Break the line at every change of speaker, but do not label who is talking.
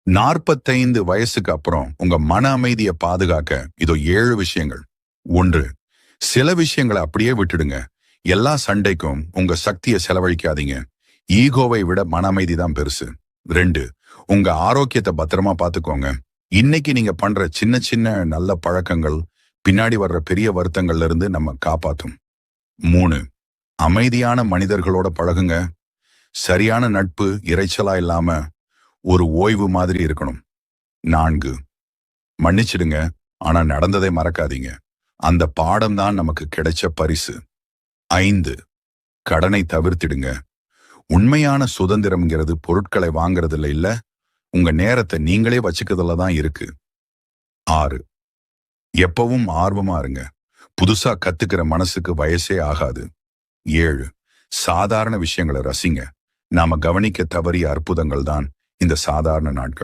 45 வயசுக்கு அப்புறம் உங்க மன அமைதியை பாதுகாக்க இதோ 7 விஷயங்கள். 1. சில விஷயங்களை அப்படியே விட்டுடுங்க. எல்லா சண்டைக்கும் உங்க சக்தியை செலவழிக்காதீங்க. ஈகோவை விட மன அமைதி தான் பெருசு. 2. உங்க ஆரோக்கியத்தை பத்திரமா பாத்துக்கோங்க. இன்னைக்கு நீங்க பண்ற சின்ன சின்ன நல்ல பழக்கங்கள் பின்னாடி வர்ற பெரிய வருத்தங்கள்ல இருந்து நம்ம காப்பாத்தும். 3. அமைதியான மனிதர்களோட பழகுங்க. சரியான நட்பு இரைச்சலா இல்லாம ஒரு ஓய்வு மாதிரி இருக்கணும். 4. மன்னிச்சிடுங்க, ஆனா நடந்ததை மறக்காதீங்க. அந்த பாடம் தான் நமக்கு கிடைச்ச பரிசு. 5. கடனை தவிர்த்திடுங்க. உண்மையான சுதந்திரம்ங்கிறது பொருட்களை வாங்குறதுல இல்ல, உங்க நேரத்தை நீங்களே வச்சுக்கிறதுல தான் இருக்கு. 6. எப்பவும் ஆர்வமா இருங்க. புதுசா கத்துக்கிற மனசுக்கு வயசே ஆகாது. 7. சாதாரண விஷயங்களை ரசிங்க. நாம கவனிக்க தவறிய அற்புதங்கள் தான் இந்த சாதாரண நாட்கள்.